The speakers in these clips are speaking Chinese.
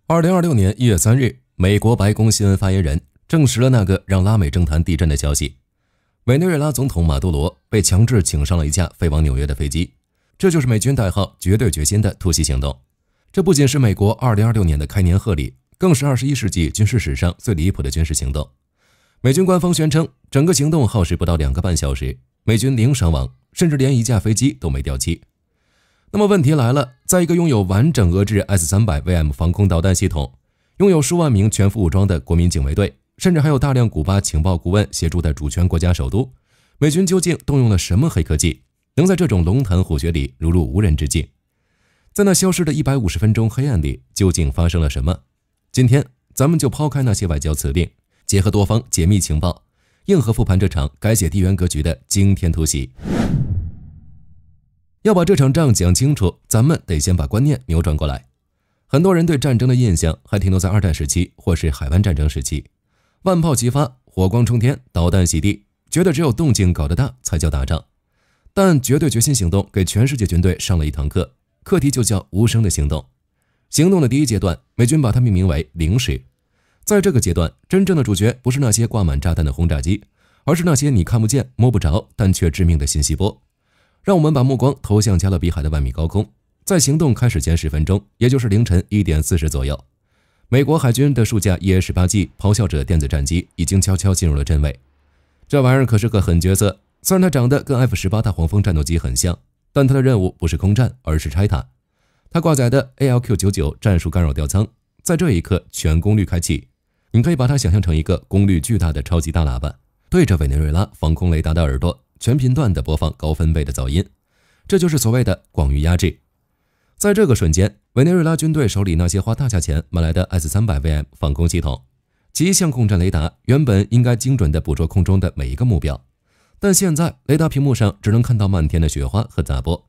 2026年1月3日，美國白宮新聞發言人證實了那個讓拉美政壇地震的消息：委內瑞拉總統馬杜羅被強制請上了一架飛往紐約的飛機。這就是美軍代號“絕對決心”的突襲行動。這不僅是美國2026年的開年賀禮，更是21世紀軍事史上最離譜的軍事行動。美軍官方宣稱，整個行動耗時不到2個半小時，美軍零傷亡，甚至連一架飛機都沒掉漆。那麼問題來了，在一個擁有完整俄制 S-300VM 防空導彈系統，擁有數萬名全副武裝的國民警衛隊，甚至還有大量古巴情報顧問協助的主權國家首都，美軍究竟動用了什麼黑科技，能在這種龍潭虎穴裡如入無人之境？在那消失的150分鐘黑暗裡，究竟發生了什麼？今天咱們就拋開那些外交辭令，結合多方解密情報，硬核復盤這場改寫地緣格局的驚天突襲。要把這場仗講清楚，咱們得先把觀念扭轉過來。很多人對戰爭的印象還停留在2戰時期或是海灣戰爭時期，萬炮齊發，火光衝天，導彈洗地，覺得只有動靜搞得大才叫打仗。但絕對決心行動給全世界軍隊上了一堂課，課題就叫無聲的行動。行動的第一階段，美軍把它命名為零時。在這個階段，真正的主角不是那些掛滿炸彈的轟炸機，而是那些你看不見摸不着但卻致命的信息波。讓我們把目光投向加勒比海的萬米高空，在行動開始前10分鐘，也就是凌晨1點40左右，美國海軍的數架 EA-18G 咆哮者電子戰機已經悄悄進入了陣位。這玩意兒可是個狠角色，雖然它長得跟 F-18 大黃蜂戰鬥機很像，但它的任務不是空戰，而是拆塔。它掛載的 ALQ-99 戰術干擾吊艙在這一刻全功率開啟，你可以把它想象成一個功率巨大的超級大喇叭，對着委內瑞拉防空雷達的耳朵全頻段地播放高分貝的噪音，這就是所謂的廣域壓制。在這個瞬間，委內瑞拉軍隊手裡那些花大價錢買來的 S-300VM 防空系統，其相控陣雷達原本應該精準地捕捉空中的每一個目標，但現在雷達屏幕上只能看到漫天的雪花和雜波。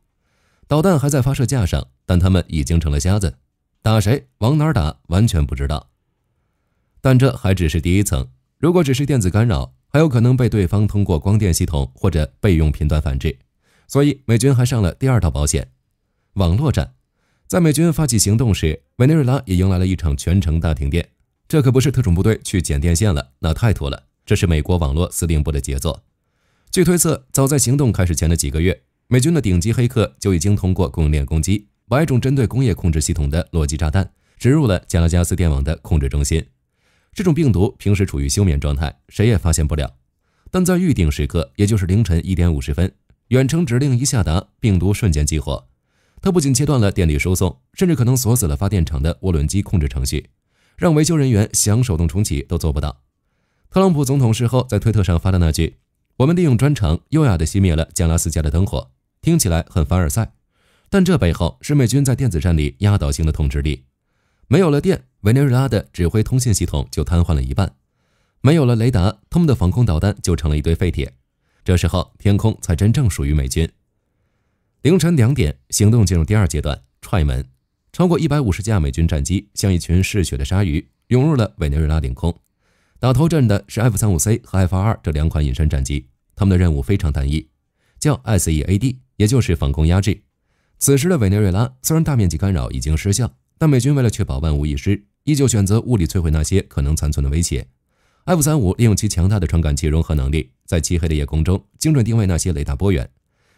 導彈還在發射架上，但他們已經成了瞎子，打誰往哪兒打完全不知道。但這還只是第一層，如果只是電子干擾，還有可能被對方通過光電系統或者備用頻段反制，所以美軍還上了第2道保險——網絡戰。在美軍發起行動時，委內瑞拉也迎來了一場全城大停電。這可不是特種部隊去剪電線了，那太土了，這是美國網絡司令部的傑作。據推測，早在行動開始前的幾個月，美軍的頂級黑客就已經通過供應鏈攻擊，把一種針對工業控制系統的逻輯炸彈植入了加拉加斯電網的控制中心。這種病毒平時處於休眠狀態，誰也發現不了。但在預定時刻，也就是凌晨1點50分，遠程指令一下達，病毒瞬間激活。它不僅切斷了電力輸送，甚至可能鎖死了發電廠的渦輪機控制程序，讓維修人員想手動重啟都做不到。特朗普總統事後在推特上發的那句“我們利用專長優雅地熄滅了加拉斯加的燈火”，聽起來很凡爾賽，但這背後是美軍在電子戰裡壓倒性的統治力。沒有了電，委內瑞拉的指揮通信系統就癱瘓了一半；沒有了雷達，他們的防空導彈就成了一堆廢鐵。這時候，天空才真正屬於美軍。凌晨2點，行動進入第2階段，踹門。超過150架美軍戰機像一群嗜血的鯊魚，湧入了委內瑞拉領空。打頭陣的是 F-35C 和 F-22這2款隱身戰機，他們的任務非常單一，叫 SEAD， 也就是防空壓制。此時的委內瑞拉雖然大面積干擾已經失效，但美軍為了確保萬無一失，依舊選擇物理摧毀那些可能殘存的威脅。F-35利用其強大的傳感器融合能力，在漆黑的夜空中精準定位那些雷達波源。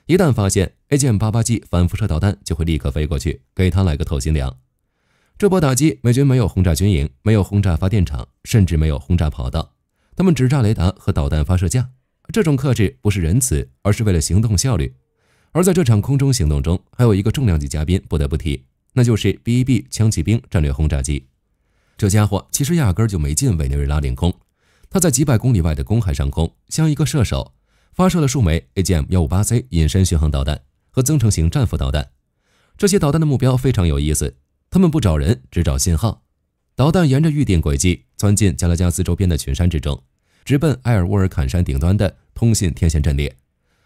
一旦發現 AGM-88G 反輻射導彈，就會立刻飛過去，給他來個透心涼。這波打擊，美軍沒有轟炸軍營，沒有轟炸發電廠，甚至沒有轟炸跑道，他們只炸雷達和導彈發射架。這種克制不是仁慈，而是為了行動效率。而在這場空中行動中，還有一個重量級嘉賓不得不提，那就是 B-1B 槍騎兵戰略轟炸機。這家伙其實壓根就沒進委內瑞拉領空，他在幾百公里外的公海上空，像一個射手，發射了數枚 AGM-158C 隱身巡航導彈和增程型戰斧導彈。這些導彈的目標非常有意思，他們不找人，只找信號。導彈沿着預定軌跡鑽進加拉加斯周邊的群山之中，直奔埃爾沃爾坎山頂端的通信天線陣列。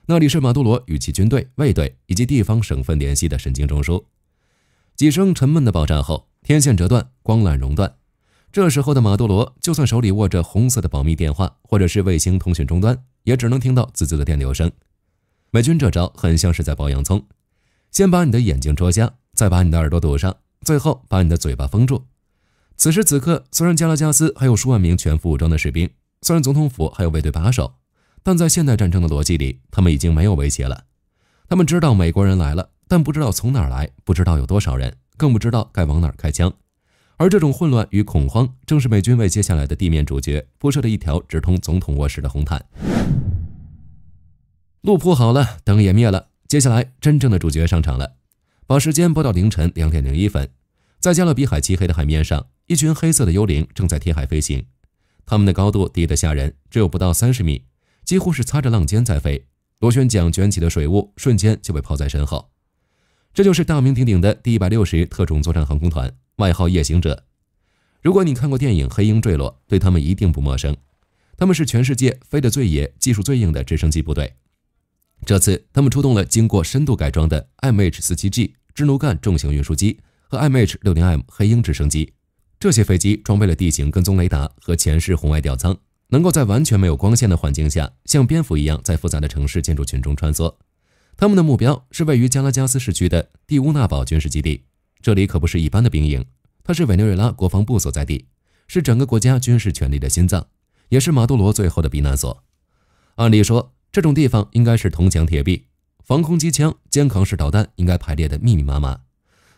那裡是馬杜羅與其軍隊、衛隊以及地方省份聯繫的神經中樞。幾聲沉悶的爆炸後，天線折斷，光纜熔斷。這時候的馬杜羅，就算手裡握着紅色的保密電話或者是衛星通訊終端，也只能聽到滋滋的電流聲。美軍這招很像是在剥洋蔥，先把你的眼睛戳瞎，再把你的耳朵堵上，最後把你的嘴巴封住。此時此刻，雖然加拉加斯還有數萬名全副武裝的士兵，雖然總統府還有衛隊把守，但在現代戰爭的邏輯裡，他們已經沒有威脅了。他們知道美國人來了，但不知道從哪兒來，不知道有多少人，更不知道該往哪兒開槍。而這種混亂與恐慌，正是美軍為接下來的地面主角鋪設了一條直通總統臥室的紅毯。路鋪好了，燈也滅了，接下來真正的主角上場了。把時間撥到凌晨2點01分，在加勒比海漆黑的海面上，一群黑色的幽靈正在貼海飛行。他們的高度低得嚇人，只有不到30米，幾乎是擦着浪尖在飛。螺旋槳捲起的水霧瞬間就被拋在身後。這就是大名鼎鼎的第160特種作戰航空團，外號夜行者。如果你看過電影《黑鷹墜落》，對他們一定不陌生。他們是全世界飛得最野、技術最硬的直升机部队。這次他們出动了經過深度改裝的 MH-47G 支奴幹重型運輸機和 MH-60M 黑鷹直升機。這些飛機裝備了地形跟蹤雷達和前視紅外吊艙，能夠在完全沒有光線的環境下，像蝙蝠一樣在複雜的城市建築群中穿梭。他們的目標是位於加拉加斯市區的蒂烏納堡軍事基地，這裡可不是一般的兵營，它是委內瑞拉國防部所在地，是整個國家軍事權力的心臟，也是馬杜羅最後的避難所。按理說，這種地方應該是銅牆鐵壁，防空機槍、肩扛式導彈應該排列得密密麻麻，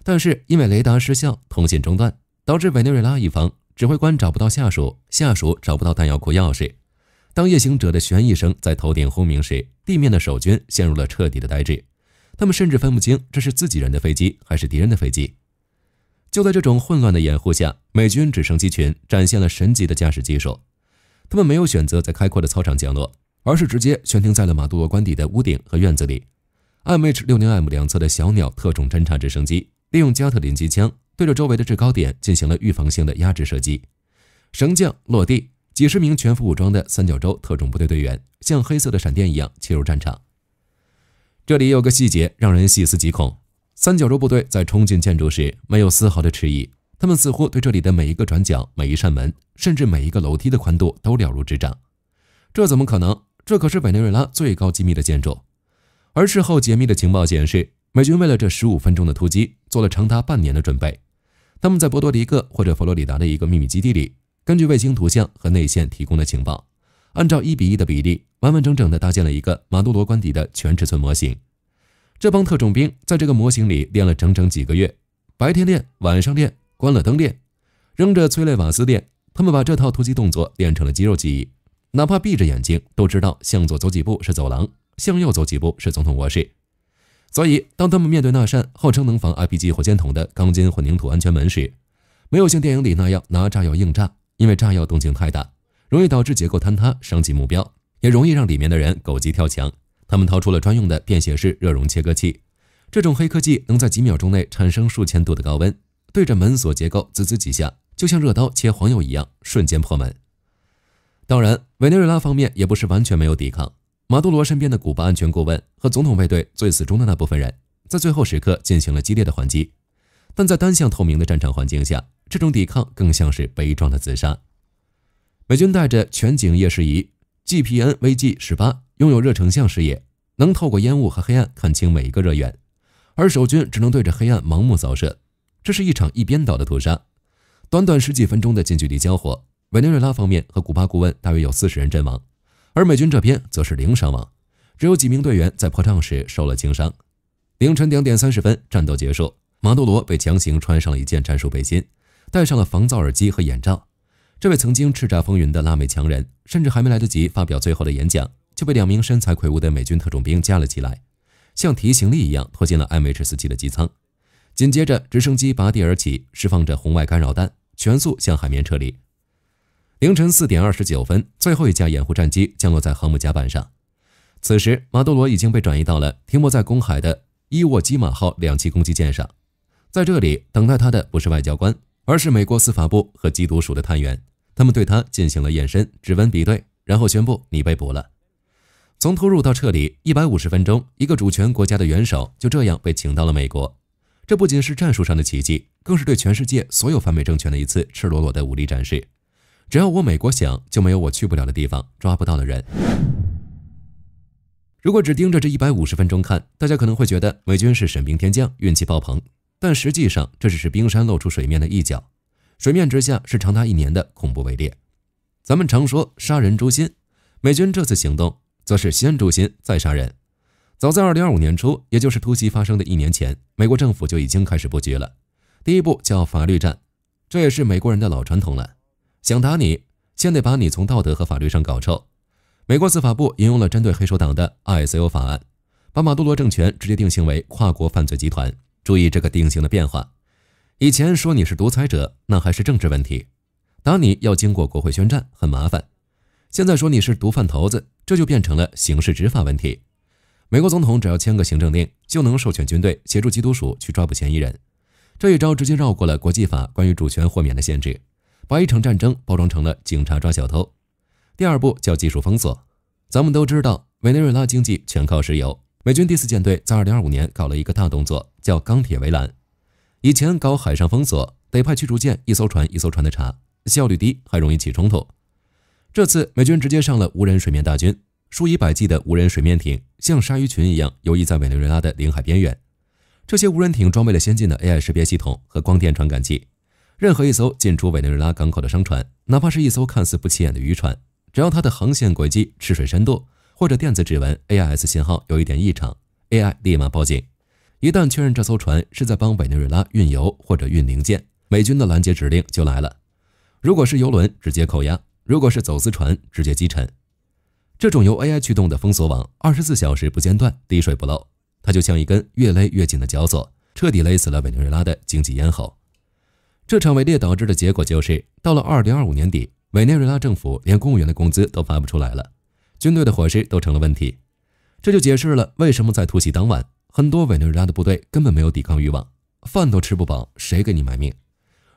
但是因為雷達失效、通信中斷，導致委內瑞拉一方指揮官找不到下屬，下屬找不到彈藥庫鑰匙。當夜行者的旋翼聲在頭頂轟鳴時，地面的守軍陷入了徹底的呆滯，他們甚至分不清這是自己人的飛機還是敵人的飛機。就在這種混亂的掩護下，美軍直升机群展現了神級的駕駛技術。他們沒有選擇在開闊的操場降落，而是直接懸停在了馬杜羅官邸的屋頂和院子裡。MH-60M 兩側的小鳥特種偵察直升機利用加特林機槍對着周圍的制高點進行了預防性的壓制射擊。升降落地，幾十名全副武裝的三角洲特種部队队員像黑色的閃電一樣切入戰場。這裡有個細節讓人細思極恐，三角洲部隊在衝進建築時沒有絲毫的遲疑，他們似乎對這裡的每一個轉角、每一扇門，甚至每一個樓梯的寬度都了如指掌。這怎麼可能？這可是委內瑞拉最高機密的建築。而事後解密的情報顯示，美軍為了這15分鐘的突擊做了長達半年的準備。他們在波多黎各或者佛羅里達的一個秘密基地裡，根據衛星圖像和內線提供的情報，按照1:1的比例，完完整整地搭建了一個馬杜羅官邸的全尺寸模型。這幫特種兵在這個模型裡練了整整幾個月，白天練，晚上練，關了燈練，扔着催淚瓦斯練，他們把這套突擊動作練成了肌肉記憶，哪怕閉着眼睛都知道向左走幾步是走廊，向右走幾步是總統臥室。所以當他們面對那扇號稱能防 RPG 火箭筒的鋼筋混凝土安全門時，沒有像電影裡那樣拿炸藥硬炸，因為炸藥動靜太大，容易導致結構坍塌傷及目標，也容易讓裡面的人狗急跳牆。他們掏出了專用的便攜式熱熔切割器，這種黑科技能在幾秒鐘內產生數千度的高溫，對着門鎖結構滋滋幾下，就像熱刀切黃油一樣，瞬間破門。當然，委內瑞拉方面也不是完全沒有抵抗。馬杜羅身邊的古巴安全顧問和總統衛隊最死忠的那部分人，在最後時刻進行了激烈的還擊，但在單向透明的戰場環境下，這種抵抗更像是悲壯的自殺。美軍帶着全景夜視儀 GPN-VG-18，擁有熱成像視野，能透過煙霧和黑暗看清每一個熱源，而守軍只能對着黑暗盲目掃射。這是一場一邊倒的屠殺。短短10幾分鐘的近距離交火，委內瑞拉方面和古巴顧問大約有40人陣亡，而美軍這邊則是0傷亡，只有幾名隊員在破障時受了輕傷。凌晨2點30分，戰鬥結束，馬杜羅被強行穿上了一件戰術背心，戴上了防噪耳機和眼罩。這位曾經叱咤風雲的拉美強人，甚至還沒來得及發表最後的演講，就被2名身材魁梧的美軍特種兵架了起來，像提行李一樣拖進了 MH-47的機艙。緊接着，直升機拔地而起，釋放着紅外干擾彈，全速向海面撤離。凌晨4點29分，最後一架掩護戰機降落在航母甲板上。此時，馬杜羅已經被轉移到了停泊在公海的伊沃基马號2棲攻擊艦上。在這裡，等待他的不是外交官，而是美國司法部和缉毒署的探員。他們對他進行了驗身、指紋比对，然後宣布你被捕了。從突入到撤離150分鐘，一個主權國家的元首就這樣被請到了美國。這不僅是戰術上的奇蹟，更是對全世界所有反美政權的一次赤裸裸的武力展示。只要我美國想，就沒有我去不了的地方，抓不到的人。如果只盯着這150分鐘看，大家可能會覺得美軍是神兵天將，運氣爆棚。但實際上，這只是冰山露出水面的一角。水面之下是長達1年的恐怖圍獵。咱們常說殺人誅心，美軍這次行動則是先誅心再殺人。早在2025年初，也就是突襲發生的1年前，美國政府就已經開始布局了。第一步叫法律戰，這也是美國人的老傳統了。想打你，先得把你從道德和法律上搞臭。美國司法部引用了針對黑手黨的 ISO 法案，把馬杜羅政權直接定性為跨國犯罪集团。注意這個定性的變化，以前說你是獨裁者，那還是政治問題，打你要經過國會宣戰，很麻煩。現在說你是毒販頭子，這就變成了刑事執法問題。美國總統只要簽個行政令，就能授權軍隊協助缉毒署去抓捕嫌疑人。這一招直接繞過了國際法關於主權豁免的限制，把一場戰爭包裝成了警察抓小偷。第二步叫技術封鎖。咱們都知道，委內瑞拉經濟全靠石油。美軍第4艦隊在2025年搞了一個大動作，叫鋼鐵圍欄。以前搞海上封鎖，得派驅逐艦一艘船一艘船的查，效率低，還容易起衝突。這次美軍直接上了無人水面大軍，數以百計的無人水面艇像鯊魚群一樣游弋在委內瑞拉的領海邊緣。這些無人艇裝備了先進的 AI 識別系統和光電傳感器，任何一艘進出委內瑞拉港口的商船，哪怕是一艘看似不起眼的漁船，只要它的航線軌跡、吃水深度或者電子指紋 AIS 信號有一點異常， AI 立馬報警。一旦確認這艘船是在幫委內瑞拉運油或者運零件，美軍的攔截指令就來了。如果是油輪，直接扣押；如果是走私船，直接擊沉。這種由 AI 驅動的封鎖網，24小時不间斷，滴水不漏，它就像一根越勒越緊的绞索，徹底勒死了委內瑞拉的經濟咽喉。這場圍獵導致的結果就是，到了2025年底，委內瑞拉政府連公務員的工資都發不出來了，軍隊的伙食都成了問題。這就解釋了為什麼在突襲當晚，很多委內瑞拉的部隊根本沒有抵抗慾望，飯都吃不飽，誰給你賣命？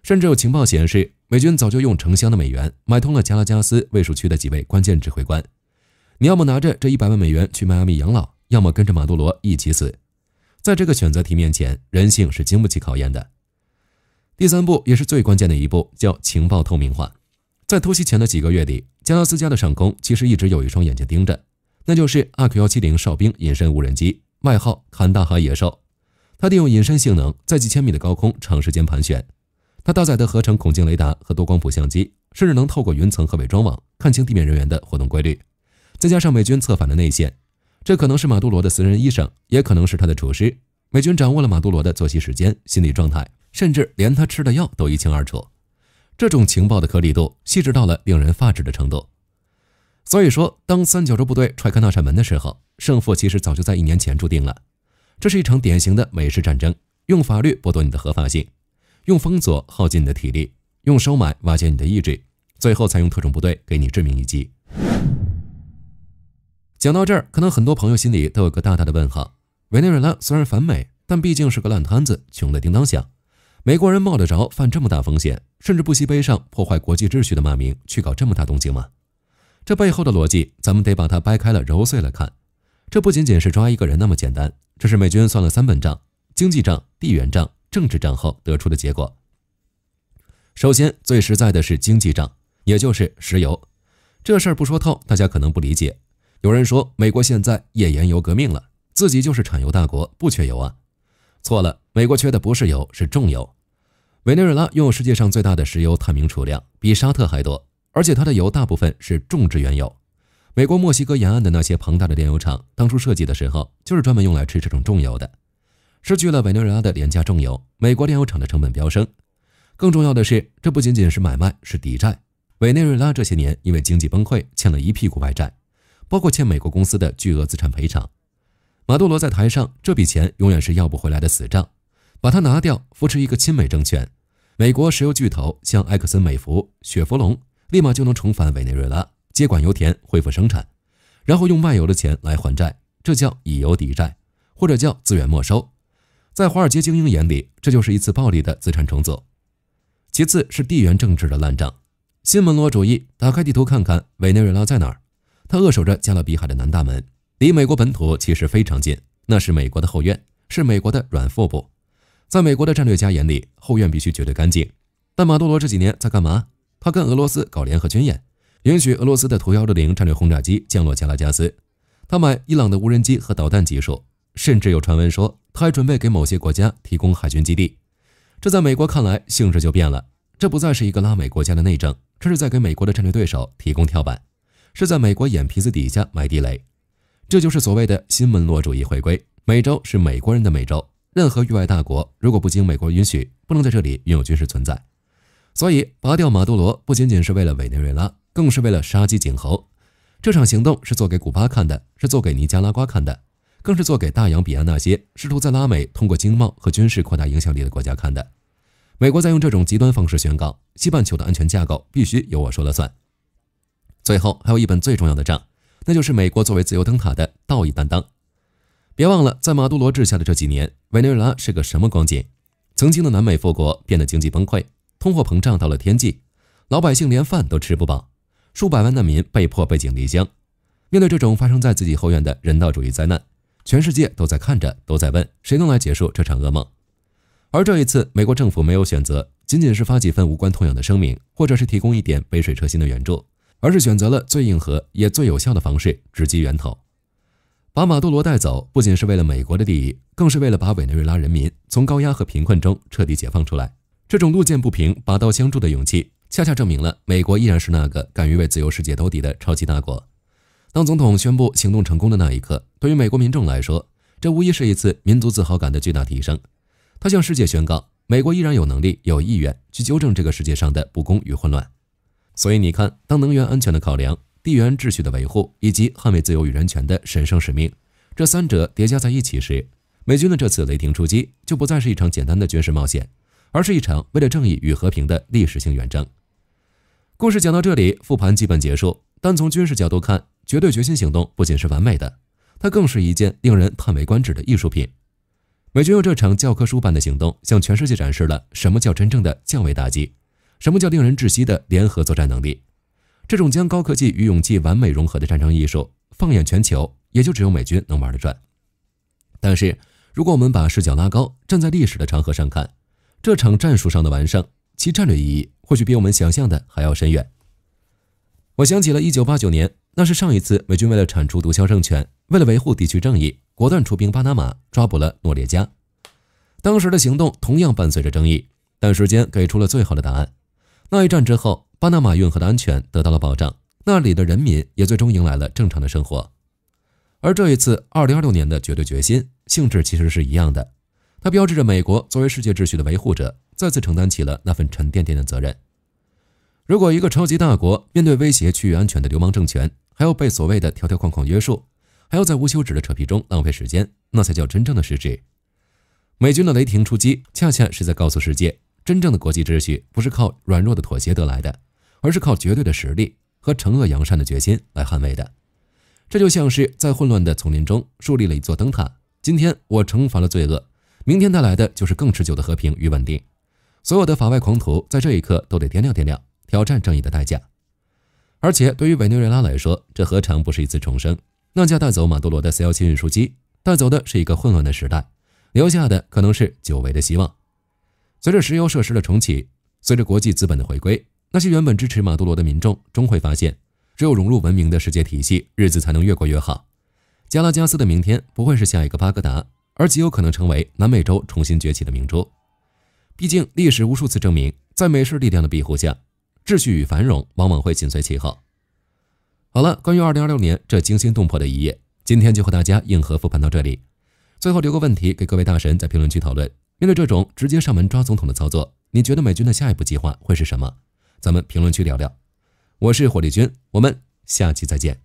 甚至有情報顯示，美軍早就用成箱的美元買通了加拉加斯卫戍區的幾位關鍵指揮官。你要麼拿着這100萬美元去邁阿密養老，要麼跟着馬杜羅一起死。在這個選擇題面前，人性是經不起考驗的。第3步也是最關鍵的一步，叫情報透明化。在突襲前的幾個月裡，加拉斯加的上空其實一直有一雙眼睛盯着，那就是阿 Q170哨兵隱身無人機，外號坎大哈野獸。它利用隱身性能，在幾千米的高空長時間盘旋。它搭载的合成孔径雷達和多光譜相機，甚至能透過雲层和偽裝網看清地面人员的活動規律。再加上美軍策反的內線，這可能是馬杜羅的私人醫生，也可能是他的廚師。美軍掌握了馬杜羅的作息時間、心理狀態，甚至連他吃的藥都一清二楚。這種情報的顆粒度細緻到了令人發指的程度。所以說，當三角洲部隊踹開那扇門的時候，勝負其實早就在1年前注定了。這是一場典型的美式戰爭，用法律剝奪你的合法性，用封鎖耗盡你的體力，用收買瓦解你的意志，最後才用特種部隊給你致命一擊。講到這兒，可能很多朋友心裡都有個大大的問號。委內瑞拉雖然反美，但畢竟是個爛攤子，窮得叮當響。美國人冒得着犯這麼大風險，甚至不惜背上破壞國際秩序的罵名，去搞這麼大動靜嗎？這背後的邏輯，咱們得把它掰開了揉碎了看。這不僅僅是抓一個人那麼簡單，這是美軍算了3本賬：經濟賬、地緣賬、政治賬後得出的結果。首先，最實在的是經濟賬，也就是石油。這事兒不說透，大家可能不理解。有人說美國现在页岩油革命了，自己就是產油大國，不缺油啊。錯了，美國缺的不是油，是重油。委內瑞拉擁有世界上最大的石油探明儲量，比沙特還多，而且它的油大部分是重質原油。美国墨西哥沿岸的那些龐大的煉油廠，當初設計的時候就是專門用來吃這種重油的。失去了委內瑞拉的廉價重油，美國煉油廠的成本飆升。更重要的是，這不僅僅是買賣，是抵債。委內瑞拉這些年因為經濟崩潰，欠了一屁股外債，包括欠美國公司的巨額資產賠償。馬杜羅在台上，這筆錢永遠是要不回來的死賬，把它拿掉，扶持一個親美政權。美國石油巨頭像埃克森美孚、雪佛龍，立馬就能重返委內瑞拉，接管油田，恢復生產，然後用賣油的錢來還債，這叫以油抵債，或者叫資源沒收。在華爾街精英眼裡，這就是一次暴力的資產重組。其次是地緣政治的爛賬。新門羅主義，打開地圖看看委內瑞拉在哪兒？它扼守着加勒比海的南大門，離美國本土其實非常近，那是美國的後院，是美國的軟腹部。在美國的戰略家眼裡，後院必須絕對乾淨。但馬杜羅這幾年在幹嘛？他跟俄羅斯搞聯合軍演，允許俄羅斯的圖160戰略轟炸機降落加拉加斯。他買伊朗的無人機和導彈技術，甚至有傳聞說他還準備給某些國家提供海軍基地。這在美國看來，性質就變了。這不再是一個拉美國家的內政，這是在給美國的戰略對手提供跳板，是在美國眼皮子底下埋地雷。這就是所謂的新門羅主義回歸。美洲是美國人的美洲，任何域外大國如果不經美國允許，不能在這裡擁有軍事存在。所以拔掉馬杜羅不僅僅是為了委內瑞拉，更是為了殺雞儆猴。這場行動是做給古巴看的，是做給尼加拉瓜看的，更是做給大洋彼岸那些試圖在拉美通過經貿和軍事擴大影響力的國家看的。美國在用這種極端方式宣告，西半球的安全架構必須由我說了算。最後還有一本最重要的賬，那就是美國作為自由燈塔的道義擔當。別忘了，在馬杜羅治下的這幾年，委內瑞拉是個什麼光景？曾經的南美富國變得經濟崩潰，通貨膨脹到了天際，老百姓連飯都吃不飽，數百萬難民被迫背井離鄉。面對這種發生在自己後院的人道主義災難，全世界都在看着，都在問誰能來結束這場噩夢。而這一次，美國政府沒有選擇僅僅是發幾份無關痛癢的聲明，或者是提供一點杯水車薪的援助，而是選擇了最硬核也最有效的方式，直擊源頭。把馬杜羅帶走，不僅是為了美國的利益，更是為了把委內瑞拉人民從高壓和貧困中徹底解放出來。這種路見不平、拔刀相助的勇氣，恰恰證明了美國依然是那個敢於為自由世界兜底的超级大國。當總統宣布行動成功的那一刻，對於美國民眾來說，這無疑是一次民族自豪感的巨大提升。他向世界宣告，美國依然有能力、有意願去糾正這個世界上的不公與混亂。所以你看，當能源安全的考量、地緣秩序的維護以及捍衛自由與人權的神聖使命，這三者疊加在一起時，美軍的這次雷霆出擊就不再是一場簡單的軍事冒險，而是一場為了正義與和平的歷史性遠征。故事講到這裡，復盤基本結束。單從軍事角度看，絕對決心行動不僅是完美的，它更是一件令人嘆為觀止的藝術品。美軍用這場教科書般的行動，向全世界展示了什麼叫真正的降维打擊，什麼叫令人窒息的聯合作戰能力。這種將高科技與勇氣完美融合的戰爭藝術，放眼全球，也就只有美軍能玩得轉。但是，如果我們把視角拉高，站在歷史的長河上看，這場戰術上的完勝，其戰略意義或許比我們想象的還要深遠。我想起了1989年，那是上一次美軍為了鏟除毒梟政權，為了維護地區正義，果斷出兵巴拿馬，抓捕了諾列加。當時的行動同樣伴隨着爭議，但時間給出了最好的答案。那一戰之後，巴拿馬運河的安全得到了保障，那裡的人民也最終迎來了正常的生活。而這一次2026年的絕對決心，性質其實是一樣的，它標誌着美國作為世界秩序的維護者，再次承擔起了那份沉甸甸的責任。如果一個超級大國面對威脅區域安全的流氓政權，還要被所謂的條條框框約束，還要在無休止的扯皮中浪費時間，那才叫真正的失職。美軍的雷霆出擊，恰恰是在告訴世界，真正的國際秩序不是靠軟弱的妥協得來的，而是靠絕对的實力和懲惡揚善的決心來捍衛的。這就像是在混亂的叢林中樹立了一座燈塔，今天我懲罰了罪惡，明天帶來的就是更持久的和平與穩定。所有的法外狂徒在這一刻都得掂量掂量挑戰正義的代價。而且對於委內瑞拉來說，這何嘗不是一次重生？那架帶走馬杜羅的C-17運輸機，帶走的是一個混亂的時代，留下的可能是久違的希望。隨着石油設施的重啟，隨着國際資本的回歸，那些原本支持馬杜羅的民眾終會發現，只有融入文明的世界體系，日子才能越過越好。加拉加斯的明天不會是下一個巴格達，而極有可能成為南美洲重新崛起的明珠。畢竟歷史無數次證明，在美式力量的庇護下，秩序與繁榮往往會緊隨其後。好了，關於2026年這驚心動魄的一頁，今天就和大家硬核復盤到這裡。最後留個問題給各位大神在評論區討論，面對這種直接上門抓總統的操作，你覺得美軍的下一步計劃會是什麼？咱們評論區聊聊。我是火力軍，我們下期再見。